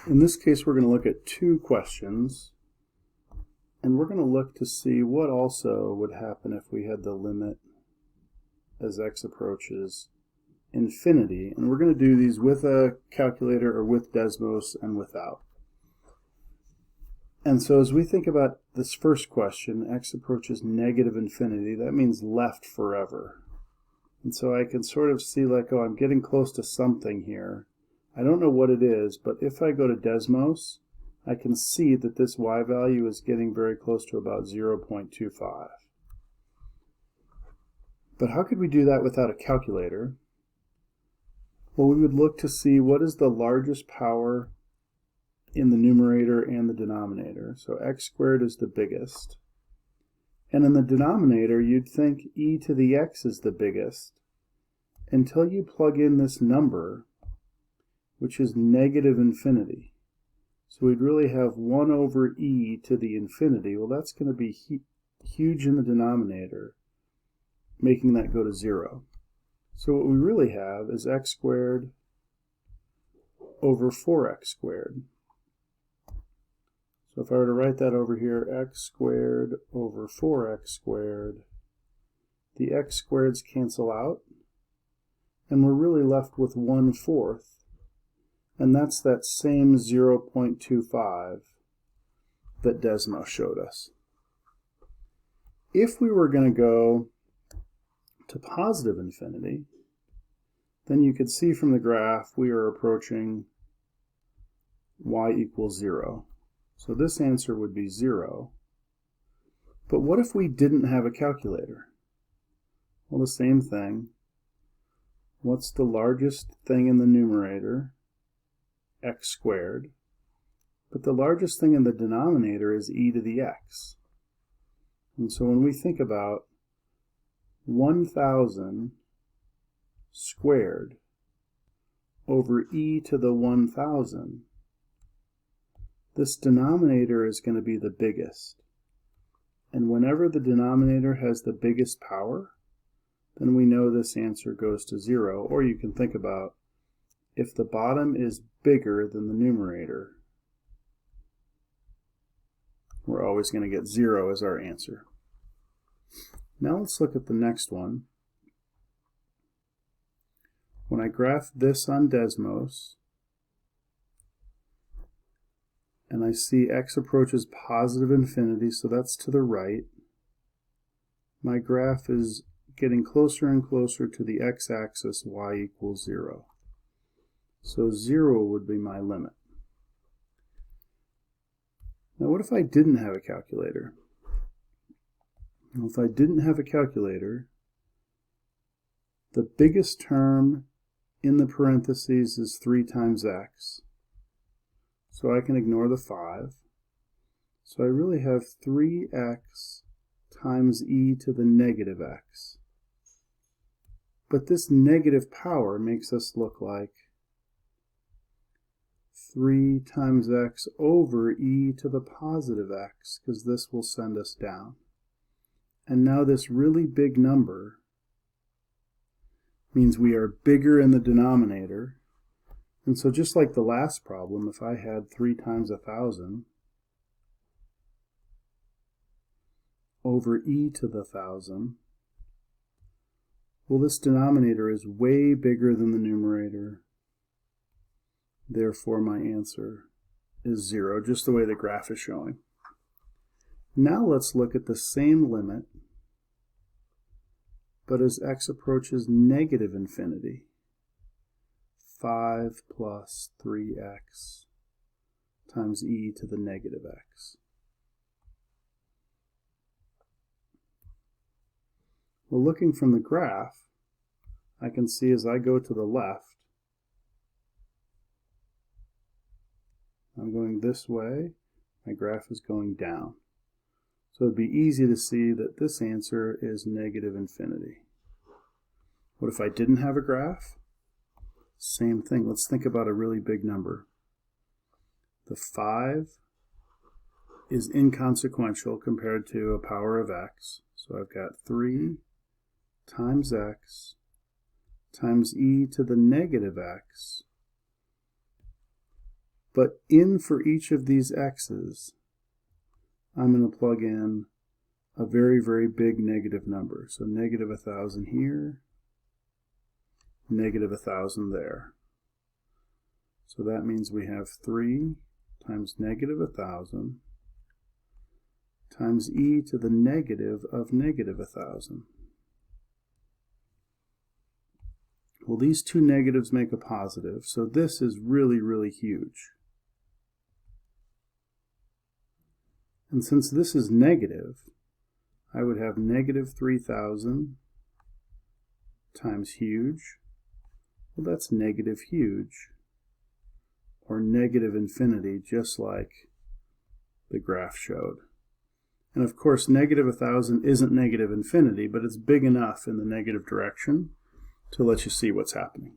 In this case, we're going to look at two questions, and we're going to look to see what also would happen if we had the limit as x approaches infinity. And we're going to do these with a calculator or with Desmos and without. And so as we think about this first question, x approaches negative infinity, that means left forever. And so I can sort of see like, oh, I'm getting close to something here. I don't know what it is, but if I go to Desmos, I can see that this y value is getting very close to about 0.25. But how could we do that without a calculator? Well, we would look to see what is the largest power in the numerator and the denominator. So x squared is the biggest. And in the denominator, you'd think e to the x is the biggest until you plug in this number, which is negative infinity. So we'd really have 1 over e to the infinity. Well, that's going to be huge in the denominator, making that go to 0. So what we really have is x squared over 4x squared. So if I were to write that over here, x squared over 4x squared, the x squareds cancel out, and we're really left with 1/4. And that's that same 0.25 that Desmos showed us. If we were going to go to positive infinity, then you could see from the graph we are approaching y equals 0. So this answer would be 0. But what if we didn't have a calculator? Well, the same thing. What's the largest thing in the numerator? X squared. But the largest thing in the denominator is e to the x. And so when we think about 1,000 squared over e to the 1,000, this denominator is going to be the biggest. And whenever the denominator has the biggest power, then we know this answer goes to 0. Or you can think about if the bottom is bigger than the numerator, we're always going to get 0 as our answer. Now let's look at the next one. When I graph this on Desmos, and I see x approaches positive infinity, so that's to the right, my graph is getting closer and closer to the x-axis, y equals 0. So 0 would be my limit. Now what if I didn't have a calculator? Well, if I didn't have a calculator, the biggest term in the parentheses is 3 times x. So I can ignore the 5. So I really have 3x times e to the negative x. But this negative power makes us look like 3 times x over e to the positive x, because this will send us down. And now this really big number means we are bigger in the denominator. And so just like the last problem, if I had 3 times 1,000 over e to the 1,000, well, this denominator is way bigger than the numerator. Therefore, my answer is 0, just the way the graph is showing. Now let's look at the same limit, but as x approaches negative infinity. 5 plus 3x times e to the negative x. Well, looking from the graph, I can see as I go to the left, I'm going this way, my graph is going down. So it'd be easy to see that this answer is negative infinity. What if I didn't have a graph? Same thing. Let's think about a really big number. The 5 is inconsequential compared to a power of x. So I've got 3 times x times e to the negative x But in for each of these x's, I'm going to plug in a very, very big negative number. So negative 1,000 here, negative 1,000 there. So that means we have 3 times negative 1,000 times e to the negative of negative 1,000. Well, these two negatives make a positive, so this is really, really huge. And since this is negative, I would have negative 3,000 times huge. Well, that's negative huge, or negative infinity, just like the graph showed. And of course, negative 1,000 isn't negative infinity, but it's big enough in the negative direction to let you see what's happening.